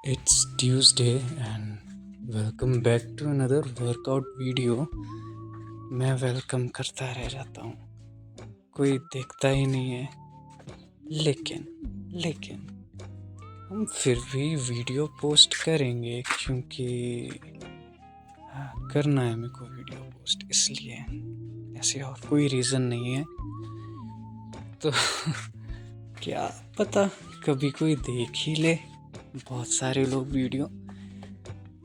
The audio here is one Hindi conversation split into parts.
It's Tuesday and welcome back to another workout video। मैं वेलकम करता रह जाता हूँ, कोई देखता ही नहीं है। लेकिन हम फिर भी वीडियो पोस्ट करेंगे क्योंकि करना है मेरे को वीडियो पोस्ट, इसलिए ऐसे और कोई रीज़न नहीं है। तो क्या पता कभी कोई देख ही ले, बहुत सारे लोग वीडियो।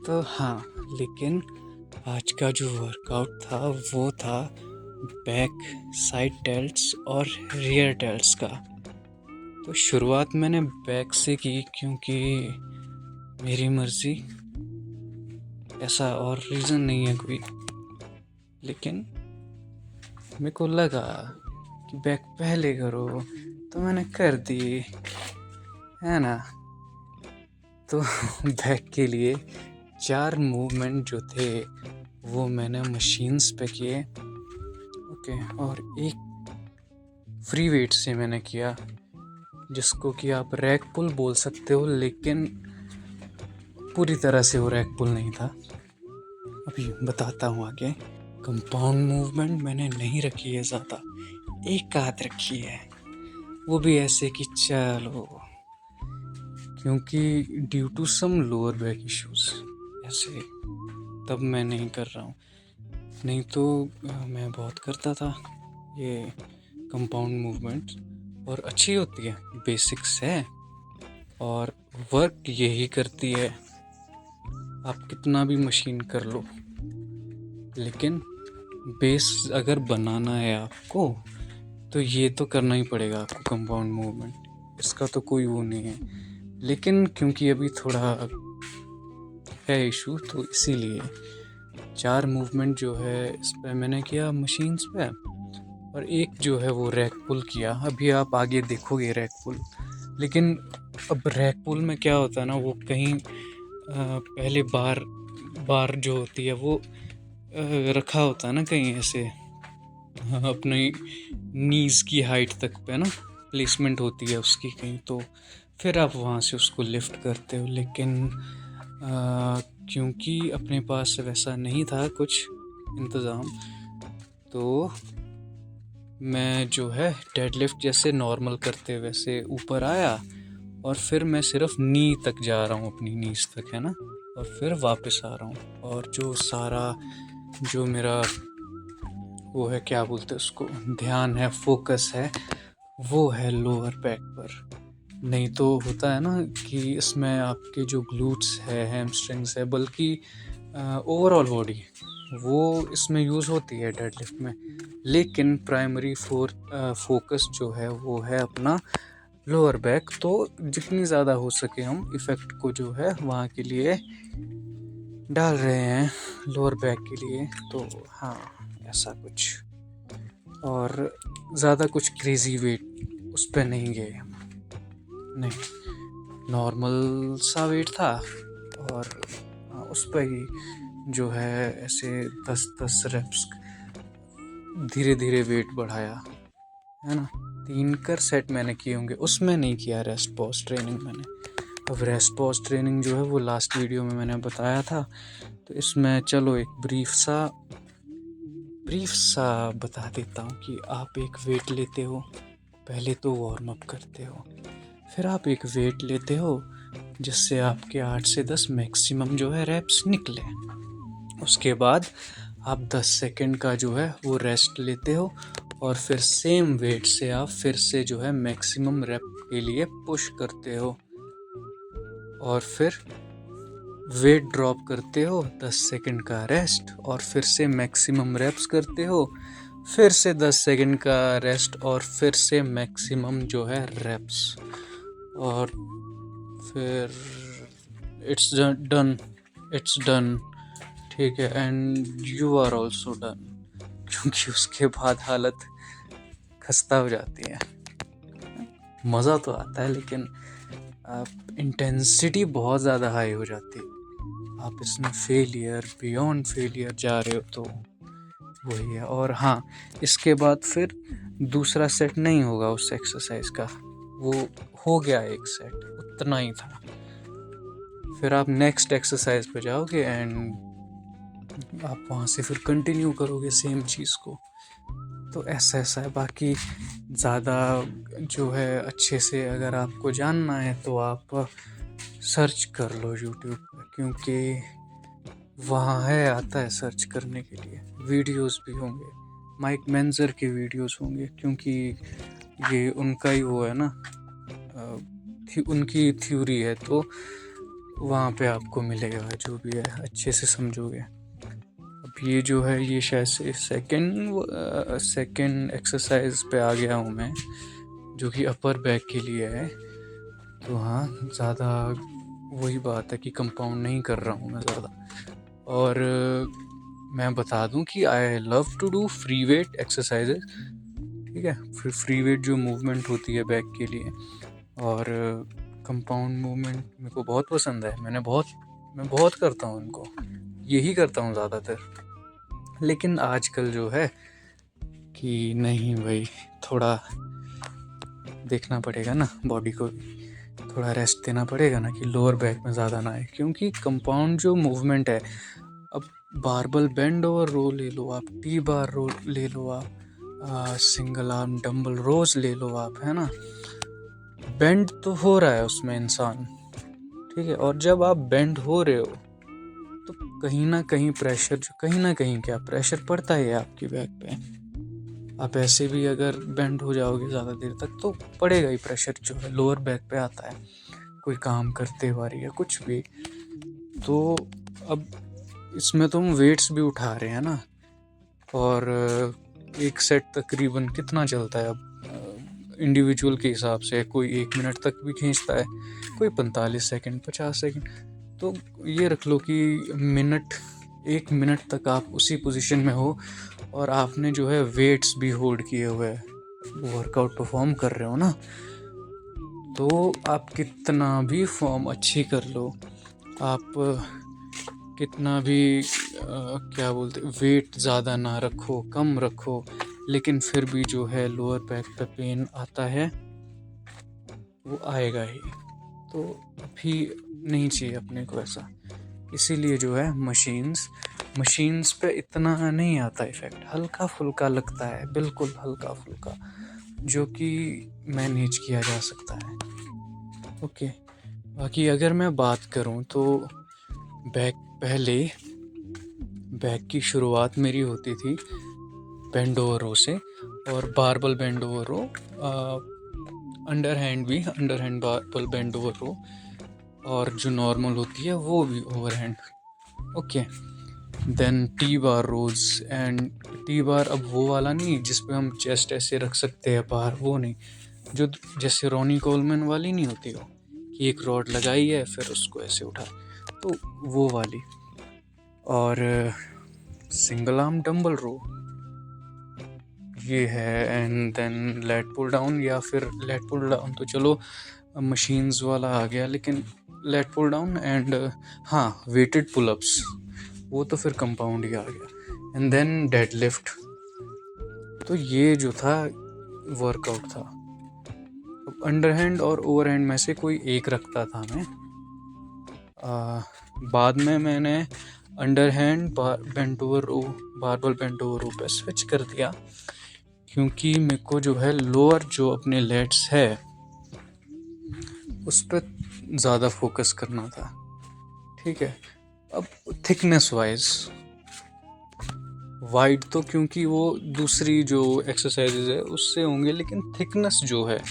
तो हाँ, लेकिन आज का जो वर्कआउट था वो था बैक साइड डेल्ट्स और रियर डेल्ट्स का। तो शुरुआत मैंने बैक से की क्योंकि मेरी मर्जी, ऐसा और रीज़न नहीं है कोई। लेकिन मेरे को लगा कि बैक पहले करो, तो मैंने कर दी, है ना। तो बैक के लिए 4 मूवमेंट जो थे वो मैंने मशीन्स पे किए, ओके। और एक फ्री वेट से मैंने किया, जिसको कि आप रैक पुल बोल सकते हो, लेकिन पूरी तरह से वो रैक पुल नहीं था। अभी बताता हूँ आगे। कंपाउंड मूवमेंट मैंने नहीं रखी है ज़्यादा, एक आध रखी है, वो भी ऐसे कि चलो, क्योंकि due to some lower back issues ऐसे, तब मैं नहीं कर रहा हूँ। नहीं तो मैं बहुत करता था ये कंपाउंड मूवमेंट, और अच्छी होती है, बेसिक्स है और वर्क यही करती है। आप कितना भी मशीन कर लो, लेकिन बेस अगर बनाना है आपको तो ये तो करना ही पड़ेगा आपको, कंपाउंड मूवमेंट। इसका तो कोई वो नहीं है। लेकिन क्योंकि अभी थोड़ा है इशू, तो इसीलिए 4 मूवमेंट जो है इस पर मैंने किया मशीन्स पे, और एक जो है वो रैक पुल किया। अभी आप आगे देखोगे रैक पुल। लेकिन अब रैक पुल में क्या होता है ना, वो कहीं पहले बार जो होती है वो रखा होता है ना कहीं ऐसे, अपनी नीज की हाइट तक पे ना प्लेसमेंट होती है उसकी कहीं, तो फिर आप वहाँ से उसको लिफ्ट करते हो। लेकिन क्योंकि अपने पास वैसा नहीं था कुछ इंतज़ाम, तो मैं जो है डेडलिफ्ट जैसे नॉर्मल करते वैसे ऊपर आया, और फिर मैं सिर्फ नी तक जा रहा हूँ, अपनी नीज तक, है ना, और फिर वापस आ रहा हूँ। और जो सारा जो मेरा वो है, क्या बोलते हैं उसको, ध्यान है, फोकस है, वो है लोअर बैक पर। नहीं तो होता है ना कि इसमें आपके जो ग्लूट्स है, हैमस्ट्रिंग्स है, बल्कि ओवरऑल बॉडी वो इसमें यूज़ होती है डेडलिफ्ट में। लेकिन प्राइमरी फोकस जो है वो है अपना लोअर बैक। तो जितनी ज़्यादा हो सके हम इफ़ेक्ट को जो है वहाँ के लिए डाल रहे हैं, लोअर बैक के लिए। तो हाँ, ऐसा कुछ, और ज़्यादा कुछ क्रेज़ी वेट उस पर नहीं गए, नहीं, नॉर्मल सा वेट था। और उस पर ही जो है ऐसे 10-10 रेप्स धीरे धीरे वेट बढ़ाया, है ना। 3 कर सेट मैंने किए होंगे, उसमें नहीं किया रेस्ट पॉज ट्रेनिंग मैंने। अब रेस्ट पॉज ट्रेनिंग जो है वो लास्ट वीडियो में मैंने बताया था, तो इसमें चलो एक ब्रीफ सा बता देता हूँ कि आप एक वेट लेते हो, पहले तो वार्म अप करते हो, फिर आप एक वेट लेते हो जिससे आपके 8 से 10 मैक्सिमम जो है रेप्स निकले। उसके बाद आप 10 सेकंड का जो है वो रेस्ट लेते हो, और फिर सेम वेट से आप फिर से जो है मैक्सिमम रेप के लिए पुश करते हो, और फिर वेट ड्रॉप करते हो, 10 सेकंड का रेस्ट, और फिर से मैक्सिमम रेप्स करते हो, फिर से 10 सेकंड का रेस्ट, और फिर से मैक्सिमम जो है रेप्स, और फिर इट्स डन, ठीक है, and you are also done. क्योंकि उसके बाद हालत खस्ता हो जाती है। मज़ा तो आता है, लेकिन इंटेंसिटी बहुत ज़्यादा हाई हो जाती है। आप इसमें फेलियर, बियॉन्ड फेलियर जा रहे हो, तो वही है। और हाँ, इसके बाद फिर दूसरा सेट नहीं होगा उस एक्सरसाइज का, वो हो गया एक सेट, उतना ही था। फिर आप नेक्स्ट एक्सरसाइज पे जाओगे एंड आप वहाँ से फिर कंटिन्यू करोगे सेम चीज़ को। तो ऐसा है। बाकी ज़्यादा जो है अच्छे से अगर आपको जानना है तो आप सर्च कर लो यूट्यूब पर, क्योंकि वहाँ है, आता है सर्च करने के लिए। वीडियोस भी होंगे, माइक मेंजर के वीडियोस होंगे, क्योंकि ये उनका ही वो है ना, उनकी थ्योरी है, तो वहाँ पे आपको मिलेगा जो भी है, अच्छे से समझोगे। अब ये जो है ये शायद से सेकंड एक्सरसाइज पे आ गया हूँ मैं, जो कि अपर बैक के लिए है। तो हाँ, ज़्यादा वही बात है कि कंपाउंड नहीं कर रहा हूँ मैं ज़्यादा। और मैं बता दूं कि I love to do free weight exercises, ठीक है। फिर फ्री वेट जो मूवमेंट होती है बैक के लिए, और कंपाउंड मूवमेंट मेरे को बहुत पसंद है। मैं बहुत करता हूँ इनको, यही करता हूँ ज़्यादातर। लेकिन आजकल जो है कि नहीं भाई, थोड़ा देखना पड़ेगा ना, बॉडी को थोड़ा रेस्ट देना पड़ेगा ना, कि लोअर बैक में ज़्यादा ना आए। क्योंकि कंपाउंड जो मूवमेंट है, अब बारबल बेंड ओवर रो ले लो आप, टी बार रो ले लो आप, सिंगल आर्म डंबल रोज ले लो आप, है ना। बेंड तो हो रहा है उसमें इंसान, ठीक है। और जब आप बेंड हो रहे हो तो कहीं ना कहीं प्रेशर, जो कहीं ना कहीं क्या प्रेशर पड़ता है आपकी बैक पे। आप ऐसे भी अगर बेंड हो जाओगे ज़्यादा देर तक तो पड़ेगा ही प्रेशर, जो है लोअर बैक पे आता है, कोई काम करते बारी या कुछ भी। तो अब इसमें तुम वेट्स भी उठा रहे हैं ना, और एक सेट तकरीबन कितना चलता है अब इंडिविजुअल के हिसाब से, कोई 1 मिनट तक भी खींचता है, कोई 45 सेकंड 50 सेकंड। तो ये रख लो कि 1 मिनट तक आप उसी पोजीशन में हो, और आपने जो है वेट्स भी होल्ड किए हुए वर्कआउट परफॉर्म कर रहे हो ना। तो आप कितना भी फॉर्म अच्छी कर लो, आप कितना भी क्या बोलते, वेट ज़्यादा ना रखो, कम रखो, लेकिन फिर भी जो है लोअर बैक पे पेन आता है, वो आएगा ही। तो अभी नहीं चाहिए अपने को ऐसा। इसीलिए जो है मशीन्स पे इतना नहीं आता इफेक्ट, हल्का फुल्का लगता है, बिल्कुल हल्का फुल्का, जो कि मैनेज किया जा सकता है। ओके। बाकी अगर मैं बात करूं तो बैक की शुरुआत मेरी होती थी बेंड ओवर रो से, और barbell bent over row, underhand barbell bent over row, और जो नॉर्मल होती है वो भी overhand. Okay. Then T bar rows, and T bar अब वो वाला नहीं जिसपे हम चेस्ट ऐसे रख सकते हैं बाहर, वो नहीं, जो जैसे रॉनी कोलमैन वाली नहीं होती हो, कि एक रॉड लगाई है फिर उसको ऐसे उठा, तो वो वाली। और सिंगल आर्म डंबल रो ये है, and then lat pull down, या फिर लेट पुल डाउन तो चलो मशीन्स वाला आ गया, लेकिन लेट पुल डाउन एंड हाँ वेटेड पुलअप्स, वो तो फिर कंपाउंड ही आ गया। And then deadlift. तो ये जो था वर्कआउट था। अब अंडरहैंड और ओवरहैंड में से कोई एक रखता था मैं। बाद में मैंने अंडरहैंड बेंट ओवर रो, बारबल बेंट ओवर रो पे स्विच कर दिया, क्योंकि मेरे को जो है लोअर जो अपने लेट्स है उस पर ज़्यादा फोकस करना था, ठीक है। अब थिकनेस वाइड तो क्योंकि वो दूसरी जो एक्सरसाइजेज है उससे होंगे, लेकिन थिकनेस जो है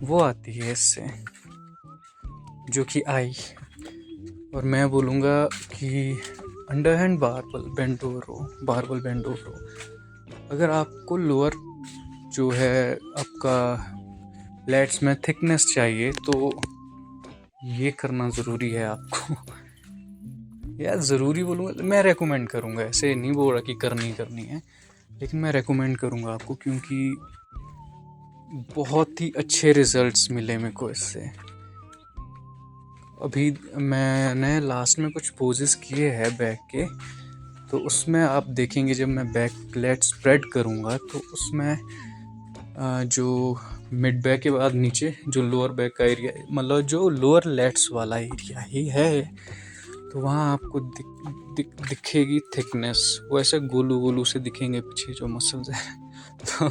वो आती है इससे, जो कि आई। और मैं बोलूँगा कि अंडरहैंड बारबल बेंड ओवर रो, अगर आपको लोअर जो है आपका लेट्स में थिकनेस चाहिए तो ये करना ज़रूरी है आपको। यार ज़रूरी बोलूँगा, मैं रेकमेंड करूँगा, ऐसे नहीं बोल रहा कि करनी है, लेकिन मैं रेकमेंड करूँगा आपको, क्योंकि बहुत ही अच्छे रिजल्ट्स मिले मेरे को इससे। अभी मैंने लास्ट में कुछ पोजेस किए हैं बैक के, तो उसमें आप देखेंगे जब मैं बैक लेट स्प्रेड करूँगा तो उसमें जो मिड बैक के बाद नीचे जो लोअर बैक का एरिया है, मतलब जो लोअर लेट्स वाला एरिया ही है, तो वहाँ आपको दिखेगी थिकनेस, वो ऐसे गोलू गोलू से दिखेंगे पीछे जो मसल्स हैं। तो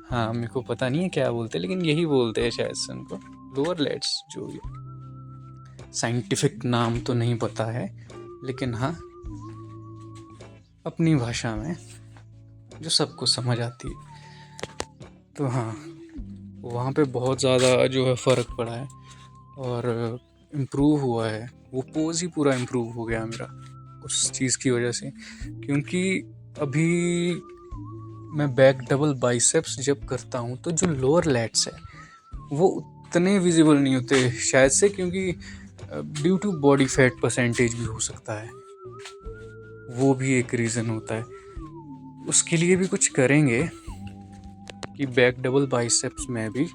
हाँ, मेरे को पता नहीं है क्या बोलते, लेकिन यही बोलते हैं शायद से उनको, लोअर लेट्स। जो साइंटिफिक नाम तो नहीं पता है, लेकिन हाँ अपनी भाषा में जो सबको समझ आती है। तो हाँ, वहाँ पे बहुत ज़्यादा जो है फ़र्क पड़ा है और इम्प्रूव हुआ है। वो पोज ही पूरा इम्प्रूव हो गया मेरा उस चीज़ की वजह से, क्योंकि अभी मैं बैक डबल बाइसेप्स जब करता हूँ तो जो लोअर लैट्स है वो उतने विजिबल नहीं होते शायद से, क्योंकि due to body fat percentage भी हो सकता है, वो भी एक रीज़न होता है। उसके लिए भी कुछ करेंगे कि बैक डबल बाइसेप्स में भी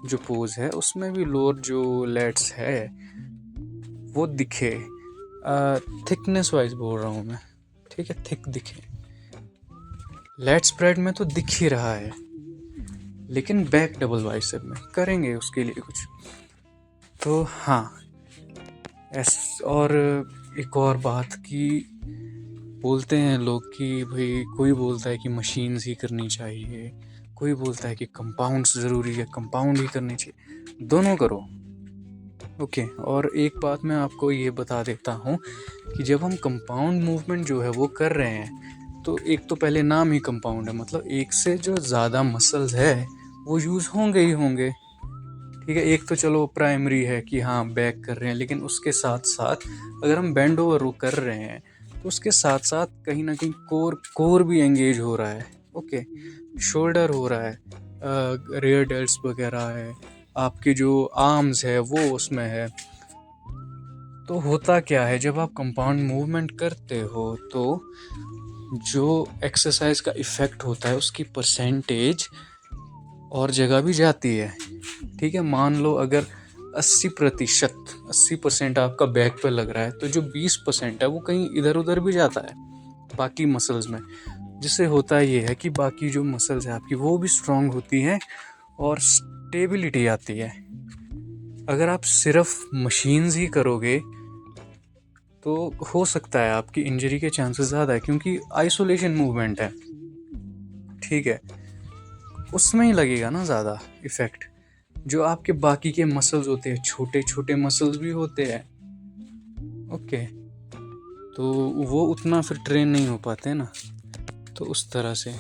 जो पोज है उसमें भी लोअर जो लैट्स है वो दिखे, थिकनेस वाइज बोल रहा हूँ मैं, ठीक है, थिक दिखे। लेट स्प्रेड में तो दिख ही रहा है, लेकिन बैक डबल बाइसेप में करेंगे उसके लिए कुछ। तो हाँ, और एक और बात की बोलते हैं लोग कि भाई, कोई बोलता है कि मशीन्स ही करनी चाहिए, कोई बोलता है कि कंपाउंड्स ज़रूरी है, कंपाउंड ही करनी चाहिए। दोनों करो, ओके। और एक बात मैं आपको ये बता देता हूँ कि जब हम कंपाउंड मूवमेंट जो है वो कर रहे हैं, तो एक तो पहले नाम ही कंपाउंड है, मतलब एक से जो ज़्यादा मसल्स है वो यूज़ होंगे ही होंगे, ठीक है। एक तो चलो प्राइमरी है कि हाँ बैक कर रहे हैं, लेकिन उसके साथ साथ अगर हम बेंड ओवर रो कर रहे हैं तो उसके साथ साथ कहीं ना कहीं कोर भी एंगेज हो रहा है, ओके। शोल्डर हो रहा है, रेयर डेल्ट्स वगैरह है, आपके जो आर्म्स है वो उसमें है। तो होता क्या है, जब आप कंपाउंड मूवमेंट करते हो तो जो एक्सरसाइज का इफ़ेक्ट होता है उसकी परसेंटेज और जगह भी जाती है, ठीक है। मान लो अगर 80% आपका बैक पे लग रहा है, तो जो 20% है वो कहीं इधर उधर भी जाता है बाकी मसल्स में, जिससे होता ये है कि बाकी जो मसल्स है आपकी वो भी स्ट्रांग होती हैं और स्टेबिलिटी आती है। अगर आप सिर्फ मशीन्स ही करोगे तो हो सकता है आपकी इंजरी के चांसेस ज़्यादा है, क्योंकि आइसोलेशन मूवमेंट है, ठीक है, उसमें ही लगेगा ना ज़्यादा इफ़ेक्ट। जो आपके बाकी के मसल्स होते हैं, छोटे छोटे मसल्स भी होते हैं, ओके, तो वो उतना फिर ट्रेन नहीं हो पाते ना। तो उस तरह से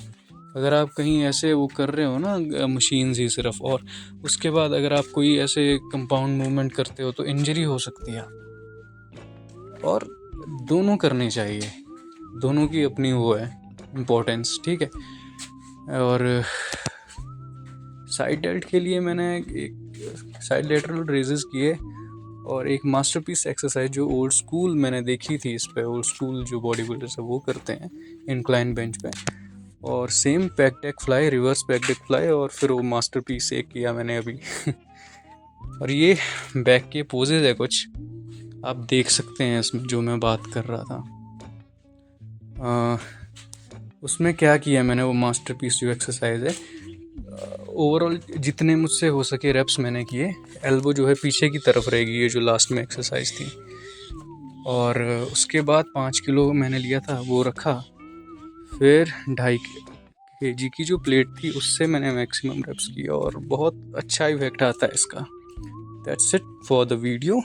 अगर आप कहीं ऐसे वो कर रहे हो ना मशीन्स ही सिर्फ, और उसके बाद अगर आप कोई ऐसे कंपाउंड मूवमेंट करते हो तो इंजरी हो सकती है। और दोनों करने चाहिए, दोनों की अपनी वो है इम्पोर्टेंस, ठीक है। और साइड डेल्ट के लिए मैंने एक साइड लेटरल रेजेस किए और एक मास्टरपीस एक्सरसाइज जो ओल्ड स्कूल मैंने देखी थी, इस पे ओल्ड स्कूल जो बॉडी बिल्डर्स है वो करते हैं इंक्लाइन बेंच पे, और same pack deck fly, reverse pack deck fly, और फिर वो मास्टरपीस एक किया मैंने अभी। और ये बैक के पोजेज है कुछ, आप देख सकते हैं इसमें जो मैं बात कर रहा था। उसमें क्या किया मैंने, वो मास्टरपीस जो एक्सरसाइज है, ओवरऑल जितने मुझसे हो सके रेप्स मैंने किए। एल्बो जो है पीछे की तरफ रहेगी, ये जो लास्ट में एक्सरसाइज थी। और उसके बाद 5 किलो मैंने लिया था वो रखा, फिर 2.5 kg की जो प्लेट थी उससे मैंने मैक्सिमम रेप्स किया और बहुत अच्छा इफेक्ट आता है इसका। That's it for the video.